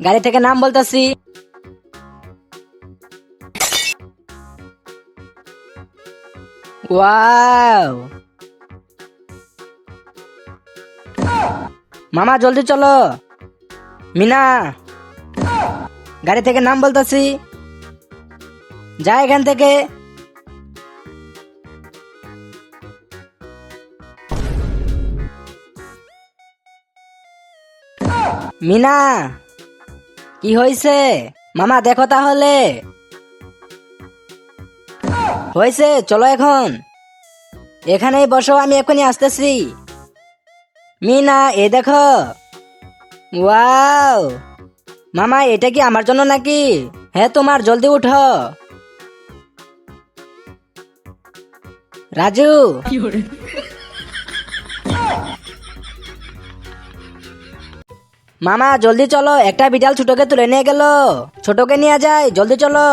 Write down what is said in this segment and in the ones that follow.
গাড়ি থেকে নাম বলতেছি। ওয়াও, মামা জলদি চলো। মিনা, গাড়ি থেকে নাম বলতেছি, যা এখান থেকে। মিনা, কি হয়েছে? মামা দেখো তাহলে। হয়েছে, চলো এখন। এখানেই বসো, আমি এখনই আসতেছি। মিনা, এ দেখো। ওয়াও, মামা এটা কি আমার জন্য নাকি? হ্যাঁ তোমার, জলদি উঠো। রাজু, মামা জলদি চলো, একটা বিড়াল ছোটকে তুলে নিয়ে গেল। ছোটকে নিয়ে যায়, জলদি চলো।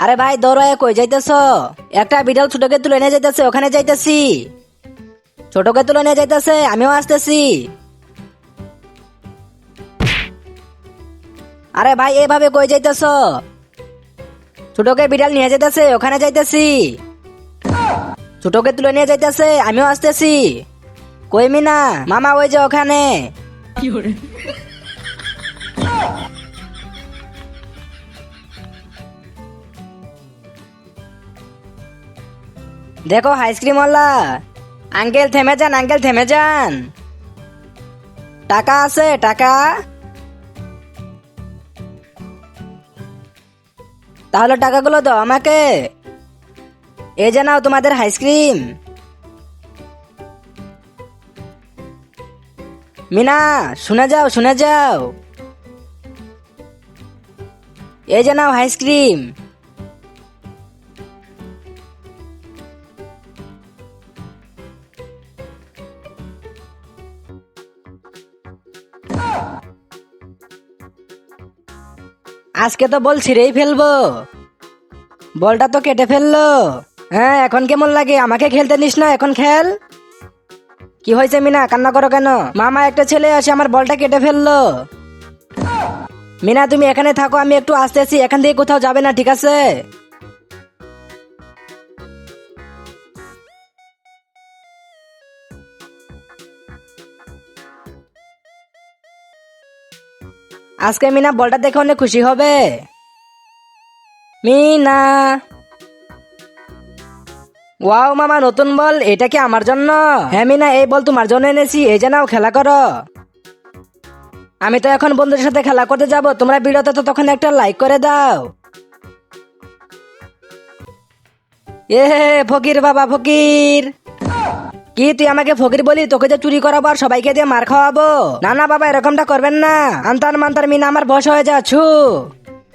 আরে ভাই দৌড়ায়, কই যাইতেছ? একটা বিড়াল ছোটকে তুলে নিয়ে যাইতেছে, ওখানে যাইতেছি। ছোটকে তুলে নিয়ে যাইতেছে, আমিও আসতেছি। আরে ভাই এভাবে কই যাইতেছ? ছোটকে বিড়াল নিয়ে যাইতেছে, ওখানে যাইতেছি। ছোটকে তুলে নিয়ে যাইতেছে, আমিও আসতেছি। কই মিনা? মামা ওই যে ওখানে। দেখো আইসক্রিম ওয়ালা আঙ্কেল, থেমে যান আঙ্কেল, থেমে যান। টাকা আছে? টাকা তাহলে টাকাগুলো দাও আমাকে। এই যে নাও তোমাদের আইসক্রিম। মিনা, শুনে যাও, শুনে যাও। এই যে নাও আইসক্রিম। আজকে তো বল ছিঁড়েই ফেলবো। বলটা তো কেটে ফেললো। হ্যাঁ, এখন কেমন লাগে? আমাকে খেলতে নিস না, এখন খেল। কি হয়েছে মিনা, কান্না করো কেন? মামা একটা ছেলে আসে আমার বলটা কেটে ফেললো। মিনা তুমি এখানে থাকো, আমি একটু আসতেছি, এখান থেকে কোথাও যাবে না, ঠিক আছে? আজকে মিনা বলটা দেখে অনেক খুশি হবে। মিনা, ওয়াও মামা, নতুন বল, এটা কি আমার জন্য? হ্যাঁ মিনা, এই বল তোমার জন্য এনেছি, এই যে নাও, খেলা করো। আমি তো এখন বন্ধুদের সাথে খেলা করতে যাব, তোমরা ভিডিওতে তো তখন একটা লাইক করে দাও। এ ফকির বাবা, ফকির। কি তুই আমাকে ফকির বলি? তোকে যে চুরি করাবো আর সবাইকে দিয়ে মার খাওয়াবো। না না বাবা, এরকমটা করবেন না। আন্তার মান্তার মিনা আমার বয়স হয়ে যাচ্ছু।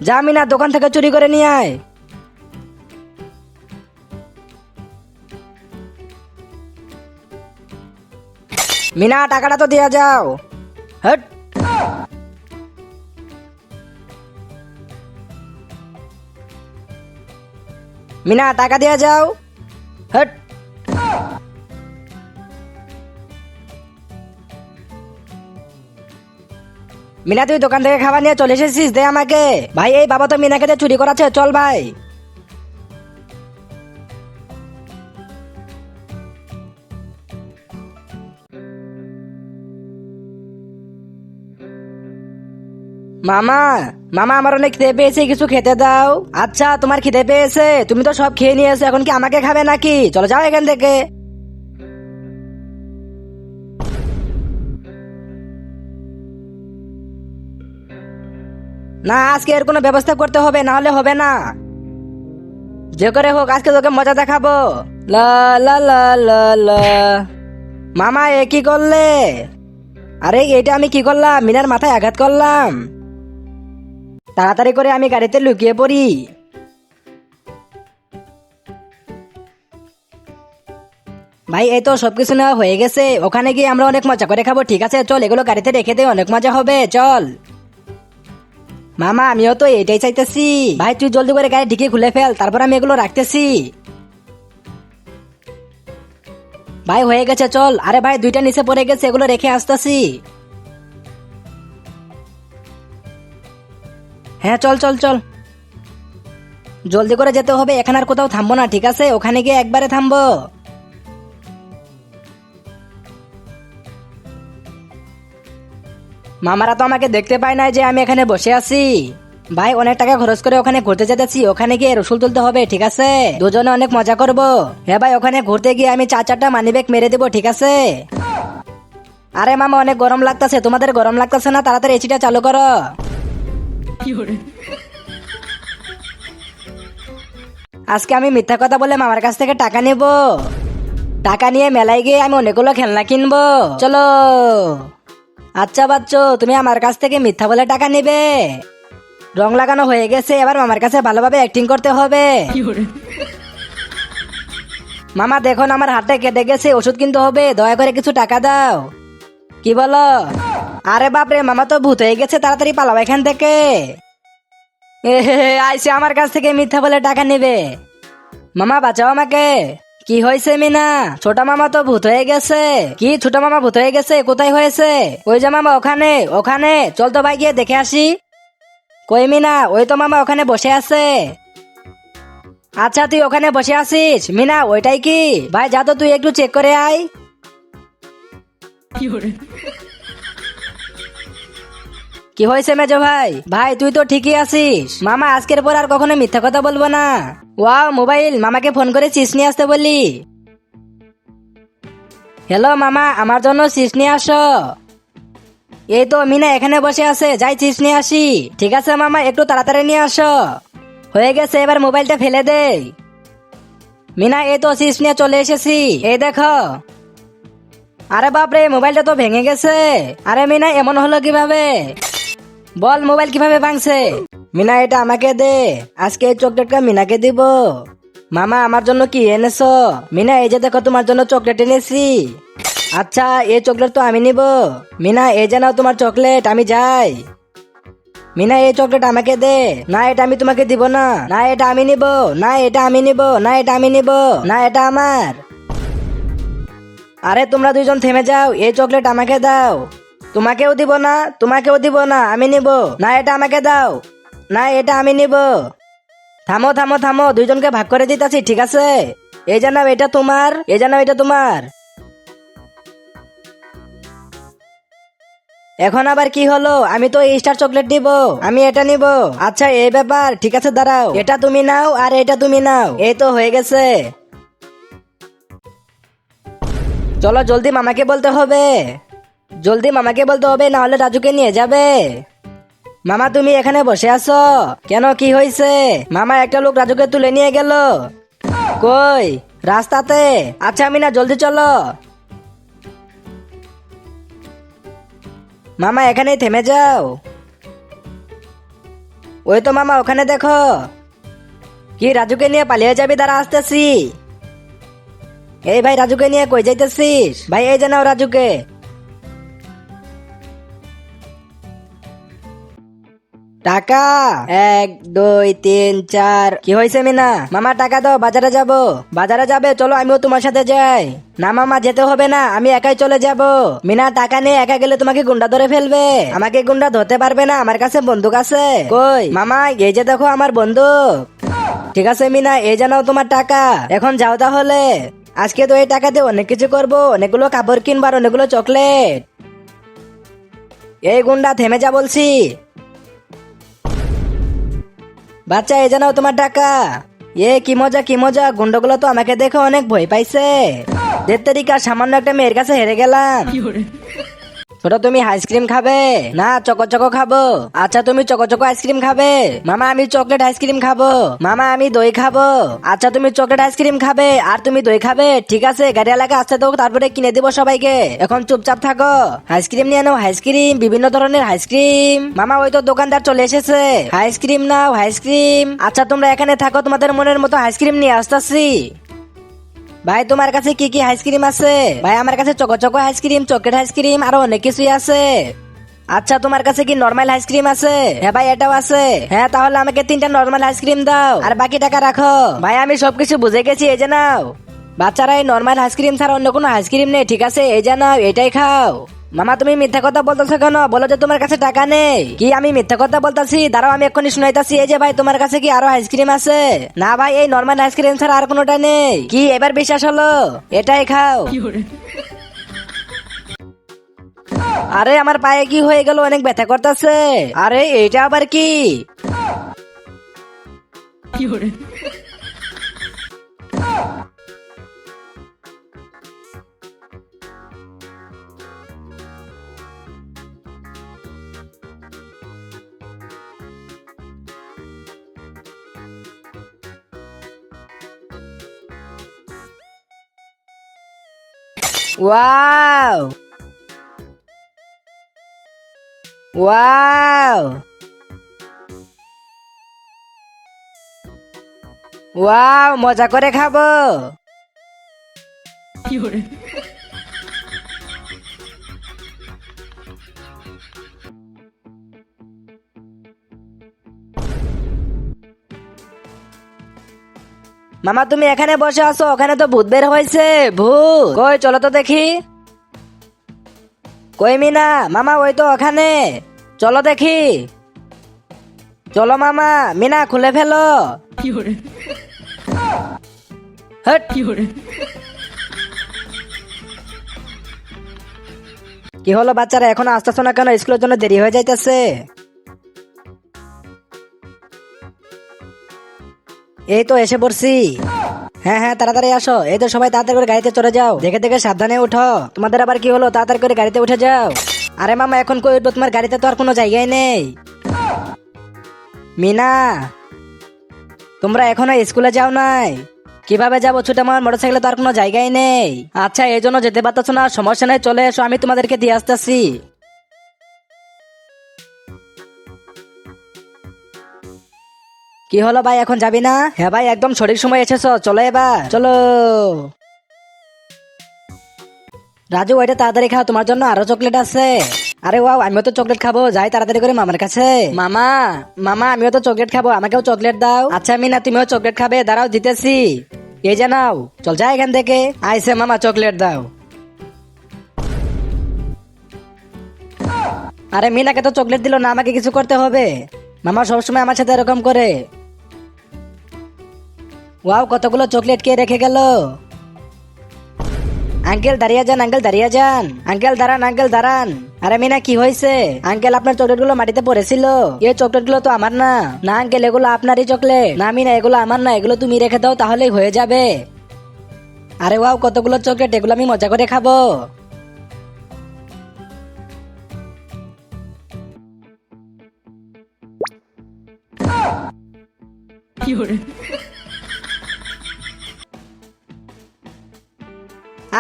যা মিনা, দোকান থেকে চুরি করে নিয়ে আয়। মিনা টাকাটা তো দিয়া যাও। হট, মিনা টাকা দিয়া যাও। হট, মিনা তুই দোকান থেকে খাবার নিয়ে চলে এসেছিস, দে আমাকে। ভাই এই বাবা তো মিনাকে দিয়ে চুরি করাচ্ছে, চল ভাই। মামা, মামা আমার অনেক খিদে পেয়েছে, কিছু খেতে দাও। আচ্ছা তোমার খিদে পেয়েছে, তুমি তো সব খেয়ে নিয়েছো, এখন কি আমাকে খাবে নাকি? চলো যাও এখান থেকে। না, আজকে এর কোনো ব্যবস্থা করতে হবে, না হলে হবে না। যে করে হোক আজকে তোকে মজা দেখাবো। লা লা লা লা লা। মামা এ কি করলে? আরে এটা আমি কি করলাম? মিনার মাথায় আঘাত করলাম। তাড়াতাড়ি করে আমি গাড়িতে লুকিয়ে পড়ি। ভাই এই তো সবকিছু নেওয়া হয়ে গেছে, ওখানে গিয়ে আমরা অনেক মজা করে খাবো, ঠিক আছে? চল এগুলো গাড়িতে রেখে দে, অনেক মজা হবে, চল। মামা আমিও তো এটাই চাইতেছি। ভাই তুই জলদি করে গাড়ি ঢিকে খুলে ফেল, তারপর আমি এগুলো রাখতেছি। ভাই হয়ে গেছে, চল। আরে ভাই দুইটা নিচে পড়ে গেছে, এগুলো রেখে আসতেছি। হ্যাঁ চল চল চল, জলদি করে যেতে হবে, এখানে আর কোথাও থামবো না, ঠিক আছে? ওখানে গিয়ে একবারে থামবো। মামারা তো আমাকে দেখতে পায় না যে আমি এখানে বসে আছি। ভাই অনেক টাকা খরচ করে ওখানে ঘুরতে যেতেছি, ওখানে গিয়ে রসুল তুলতে হবে, ঠিক আছে? দুজনে অনেক মজা করব। হ্যাঁ ভাই, ওখানে ঘুরতে গিয়ে আমি 4-4টা মানিব্যাগ মেরে দেবো, ঠিক আছে? আরে মামা অনেক গরম লাগতেছে, তোমাদের গরম লাগতেছে না? তাড়াতাড়ি এসিটা চালু করো। আজকে আমি মিথ্যা কথা বলে মামার কাছ থেকে টাকা নেব। টাকা নিয়ে মেলায় গিয়ে আমি অনেকগুলো খেলনা কিনবো, চলো। আচ্ছা বাচ্চো, তুমি আমার কাছ থেকে মিথ্যা বলে টাকা নেবে? রং লাগানো হয়ে গেছে, এবার মামার কাছে ভালোভাবে অ্যাক্টিং করতে হবে। মামা দেখো না, আমার হাতটা কেটে গেছে, ওষুধ কিনতে হবে, দয়া করে কিছু টাকা দাও। কি বলো? আরে বাপরে, মামা তো ভূত হয়ে গেছে, তাড়াতাড়ি পালাও এখান থেকে। আইসে আমার কাছ থেকে মিথ্যা বলে টাকা নেবে। মামা বাঁচাও আমাকে। কি হয়েছে মিনা? ছোট মামা তো ভূত হয়ে গেছে। কি ছোট মামা ভূত হয়ে গেছে? কোথায় হয়েছে? ওই যে মামা ওখানে, ওখানে চল তো ভাই গিয়ে দেখে আসি। কই মিনা? ওই তো মামা ওখানে বসে আছে। আচ্ছা তুই ওখানে বসে আছিস মিনা, ওইটাই কি? ভাই যা তো তুই একটু চেক করে আয়। কি হয়েছে মেজো ভাই? ভাই তুই তো ঠিকই আছিস। মামা আজকের পর আর কখনো মিথ্যা কথা বলবো না। ওয়াও মোবাইল, মামাকে ফোন করে চিপস নিয়ে আসতে বলি। হ্যালো মামা, আমার জন্য চিপস নিয়ে আসো। এই তো মিনা এখানে বসে আছে, যাই চিপস নিয়ে আসি। ঠিক আছে মামা, একটু তাড়াতাড়ি নিয়ে আসো। হয়ে গেছে, এবার মোবাইলটা ফেলে দে। মিনা এই তো চিপস নিয়ে চলে এসেছি, এই দেখো। আরে বাপরে, মোবাইলটা তো ভেঙে গেছে। আরে মিনা এমন হলো কিভাবে? বল মোবাইল কিভাবে ভাঙছে? মিনা এটা আমাকে দে, আজকে এই চকলেটটা মিনাকে দিব। মামা আমার জন্য কি এনেছো? মিনা এই যে দেখো, তোমার জন্য চকলেট এনেছি। আচ্ছা এই চকলেট তো আমি নিব। মিনা এই যে নাও তোমার চকলেট, আমি যাই। মিনা এই চকলেট আমাকে দে। না এটা আমি তোমাকে দিব না। না এটা আমি নিব। না এটা আমি নিব। না এটা আমি নিব। না এটা আমার। আরে তোমরা দুইজন থেমে যাও, এই চকলেট আমাকে দাও। তোমাকেও দিব না, তোমাকেও দিব না, আমি নিব। না এটা আমাকে দাও। না এটা আমি নিব। থামো থামো থামো, দুইজনকে ভাগ করে দিতেছি, ঠিক আছে? এই জানাও এটা তোমার, এই জানাও এটা তোমার। এখন আবার কি হলো? আমি তো এই স্টার চকলেট নিব, আমি এটা নিব। আচ্ছা এই ব্যাপার, ঠিক আছে দাঁড়াও, এটা তুমি নাও আর এটা তুমি নাও। এই তো হয়ে গেছে। চলো জলদি মামাকে বলতে হবে, জলদি মামাকে বলতে হবে, না হলে রাজুকে নিয়ে যাবে। মামা তুমি এখানে বসে আছো কেন? কি হয়েছে? মামা একটা লোক রাজুকে তুলে নিয়ে গেল। কই? রাস্তাতে। আচ্ছা আমি না, জলদি চলো। মামা এখানেই থেমে যাও। ওই তো মামা ওখানে দেখো। কি রাজুকে নিয়ে পালিয়ে যাবি? দাঁড়া আসতেছি। এই ভাই রাজুকে নিয়ে কই যাইতেছিস? ভাই এই জানাও রাজুকে। টাকা 1 2 3 4। কি হয়েছে মিনা? মামা টাকা দাও, বাজারে যাব। বাজারে যাবে? চলো আমিও তোমার সাথে যাই। না মামা যেতে হবে না, আমি একাই চলে যাব। মিনা টাকা নিয়ে একা গেলে তোমাকে গুন্ডা ধরে ফেলবে। আমাকে গুন্ডা ধরতে পারবে না, আমার কাছে বন্দুক আছে। কই? মামা এই যে দেখো আমার বন্দুক। ঠিক আছে মিনা, এই জানাও তোমার টাকা। এখন যাও তাহলে। আজকে তো এই টাকা দিয়ে অনেক কিছু করবো, অনেকগুলো কাপড় কিনবো আর অনেকগুলো চকলেট। এই গুন্ডা থেমে যা বলছি। বাচ্চা এই জানাও তোমার টাকা। এ কি মজা কি মজা, গুন্ডাগুলো তো আমাকে দেখে অনেক ভয় পাইছে। দেড় সামান্য একটা মেয়ের কাছে হেরে গেলাম। ছোট তুমি আইসক্রিম খাবে? না চকো চকো খাবো। আচ্ছা তুমি চকো চকো আইসক্রিম খাবে? মামা আমি চকলেট আইসক্রিম খাবো। মামা আমি দই খাবো। আচ্ছা তুমি চকলেট আইসক্রিম খাবে আর তুমি দই খাবে, ঠিক আছে? গাড়ি এলাকা আসতে তো তারপরে কিনে দিব সবাইকে, এখন চুপচাপ থাকো। আইসক্রিম নিয়ে নাও, আইসক্রিম, বিভিন্ন ধরনের আইসক্রিম। মামা ওই তো দোকানদার চলে এসেছে, আইসক্রিম নাও আইসক্রিম। আচ্ছা তোমরা এখানে থাকো, তোমাদের মনের মতো আইসক্রিম নিয়ে আসতেছি। ভাই তোমার কাছে কি কি আইসক্রিম আছে? ভাই আমার কাছে choco choco ice cream, chocolate ice cream আরো অনেক কিছুই আছে। আচ্ছা তোমার কাছে কি নরমাল আইসক্রিম আছে? হ্যাঁ ভাই এটাও আছে। হ্যাঁ তাহলে আমাকে 3টা নরমাল আইসক্রিম দাও আর বাকি টাকা রাখো। ভাই আমি সবকিছু বুঝে গেছি, এই যে নাও। বাচ্চারা এই নরমাল আইসক্রিম ছাড়া অন্য কোনো আইসক্রিম নেই, ঠিক আছে? এই যে নাও, এটাই খাও। মামা তুমি মিথ্যা কথা বলতেছো কেন? বলো যে তোমার কাছে টাকা নেই। কি আমি মিথ্যা কথা বলতাছি? দাঁড়াও আমি এক্ষুনি শুনাইতাছি। এই যে ভাই, তোমার কাছে কি আরো আইসক্রিম আছে? না ভাই, এই নর্মাল আইসক্রিম ছাড়া আর কোনোটা নেই। কি এবার বিশ্বাস হলো? এটাই খাও। আরে আমার পায়ে কি হয়ে গেল? অনেক ব্যথা করতেছে। আরে এইটা আবার কি? ওয়াও ওয়াও ওয়াও, মজা করে খাবো। মামা তুমি এখানে বসে আছো, ওখানে তো ভূত বের হয়েছে। ভূত কই? চলো তো দেখি। কই মিনা? মামা ওই তো ওখানে, চলো দেখি। চলো মামা। মিনা খুলে ফেলো। হট। কি হলো বাচ্চারা, এখন আসতেছো না কেন? স্কুলের জন্য দেরি হয়ে যাইতেছে। এই তো এসে পড়ছি। হ্যাঁ হ্যাঁ, তাড়াতাড়ি আসো। এই তো সবাই তাড়াতাড়ি করে গাড়িতে চলে যাও। দেখে দেখে সাবধানে উঠো। তোমাদের আবার কি হলো? তাড়াতাড়ি করে গাড়িতে উঠে যাও। আরে মামা এখন কই উঠবো? তোমার গাড়িতে তো আর কোনো জায়গায় নেই। মিনা, তোমরা এখনো স্কুলে যাও নাই? কিভাবে যাবো? ছোট আমার মোটরসাইকেলে তো আর কোনো জায়গায় নেই। আচ্ছা, এই জন্য যেতে পারতেছো না? সমস্যা নাই, চলে এসো, আমি তোমাদেরকে দিয়ে আসতেছি। কি হলো ভাই, এখন যাবি না? হ্যাঁ ভাই, একদম সঠিক সময় এসেছো, চলো এবার চলো। রাজু, ওইটা তাড়াতাড়ি খাও, তোমার জন্য আরো চকলেট আছে। আরে ওয়াও, আমিও তো চকলেট খাবো। যাই তাড়াতাড়ি করে মামার কাছে। মামা, মামা আমিও তো চকলেট খাবো, আমাকেও চকলেট দাও। আচ্ছা মিনা, তুমিও চকলেট খাবে? দাঁড়াও দিতেছি। এই যে নাও, চল যা এখান থেকে। আইসে মামা, চকলেট দাও। আরে মিনাকে তো চকলেট দিল না, আমাকে কিছু করতে হবে। মামা সবসময় আমার সাথে এরকম করে। ওয়াও, কতগুলো চকলেট কে রেখে গেল? আঙ্কেল দাঁড়িয়ে যান, আঙ্কেল দাঁড়িয়ে যান। আঙ্কেল দাঁড়ান, আঙ্কেল দাঁড়ান। আরে মিনা কি হয়েছে? আঙ্কেল আপনার চকলেট গুলো মাটিতে পড়েছিল। এই চকলেট গুলো তো আমার না। না আঙ্কেল, এগুলো আপনারই চকলেট। না মিনা, এগুলো আমার না, এগুলো তুমি রেখে দাও, তাহলেই হয়ে যাবে। আরে ওয়াও, কতগুলো চকলেট, এগুলো আমি মজা করে খাবো।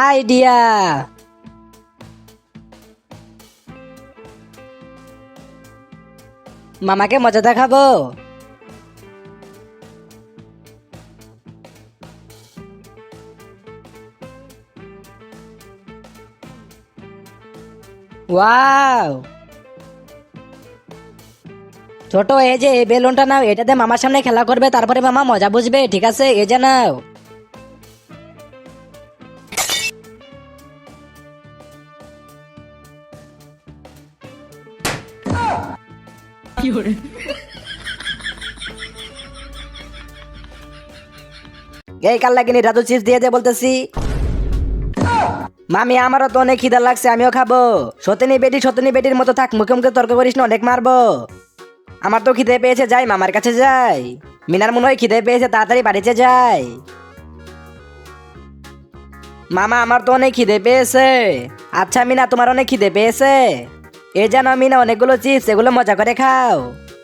আইডিয়া। মামাকে মজা দেখাবো। ওয়াও, ছোট এই যে এই বেলুনটা নাও, এটাতে মামার সামনে খেলা করবে, তারপরে মামা মজা বুঝবে, ঠিক আছে? এই যে নাও। এই কাল লাগিনি, রাজু চিপস দিয়ে দে বলতেছি। মামি আমারও তো অনেক খিদা লাগছে, আমিও খাবো। সতনী বেটির মতো থাক, মুখে মুখে তর্ক করিস না, অনেক মারবো। আমার তো খিদে পেয়েছে, যাই মামার কাছে যাই। মিনার মনে হয় খিদে পেয়েছে, তাড়াতাড়ি বাড়িতে যাই। মামা আমার তো অনেক খিদে পেয়েছে। আচ্ছা মিনা, তোমার অনেক খিদে পেয়েছে? এই জানো মিনা, অনেকগুলো চিপস, এগুলো মজা করে খাও।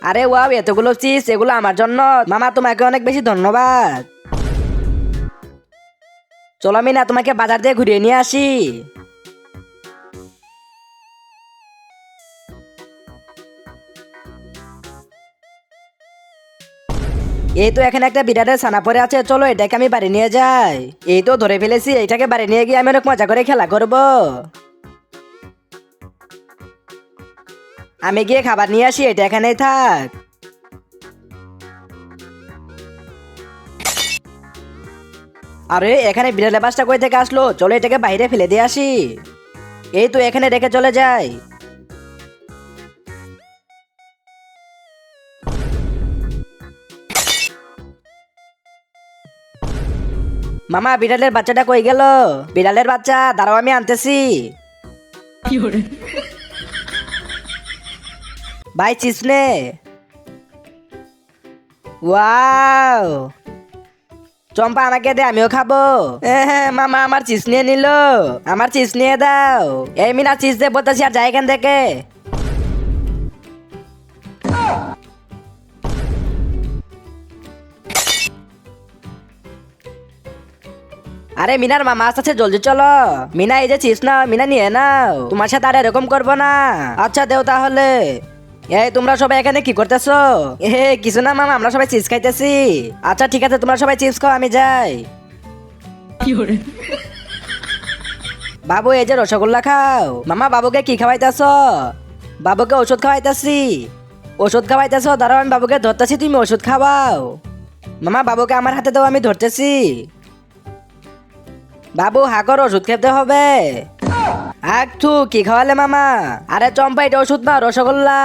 আরে ওয়াও, এতগুলো চিপস, এগুলো আমার জন্য। মামা তোমাকে অনেক বেশি ধন্যবাদ। চলো মিনা, তোমাকে বাজার দিয়ে ঘুরিয়ে নিয়ে আসি। এই তো এখানে একটা বিড়ালের ছানা পড়ে আছে, চলো এটাকে আমি বাড়ি নিয়ে যাই। এই তো ধরে ফেলেছি, এটাকে বাড়ি নিয়ে গিয়ে আমি অনেক মজা করে খেলা করব। আমি গিয়ে খাবার নিয়ে আসি, এটা এখানেই থাক। আরে এখানে বিড়ালের বাসটা কই থেকে আসলো? চলো এটাকে বাইরে ফেলে দিয়ে আসি। এই তো এখানে রেখে চলে যাই। মামা বিড়ালের বাচ্চাটা কই গেল? বিড়ালের বাচ্চা দাঁড়াও, আমি আনতেছি। ভাই চিসনে। ওয়াও, চম্পা আমাকে দে, আমিও খাবো। মামা আমার চিজ নিয়ে নিল, আমার চিজ নিয়ে দাও। এই মিনা চিজ দে বলতেছি, আর যাই এখান থেকে। আরে মিনার মামা আসছে, জলদি চলো। মিনা এই যে চিজ নাও, মিনা নিয়ে নাও, তোমার সাথে আর এরকম করবো না। আচ্ছা দেও তাহলে। এই তোমরা সবাই এখানে কি করতেছো? কিছু না মামা, আমরা সবাই চিজ খাইতেছি। আচ্ছা ঠিক আছে, তোমরা সবাই চিজ খাও, আমি যাই। বাবু এই যে রসগোল্লা খাও। মামা বাবুকে কি খাওয়াইতেছ? বাবুকে ওষুধ খাওয়াইতেছি। ওষুধ খাওয়াইতেছ, দাঁড়াও আমি বাবুকে ধরতেছি, তুমি ওষুধ খাওয়াও। মামা বাবুকে আমার হাতে দাও, আমি ধরতেছি। বাবু হাকর, ওষুধ খেতে হবে। থু, কি খাওয়ালে মামা? আরে চম্পা, এটা ওষুধ না, রসগোল্লা।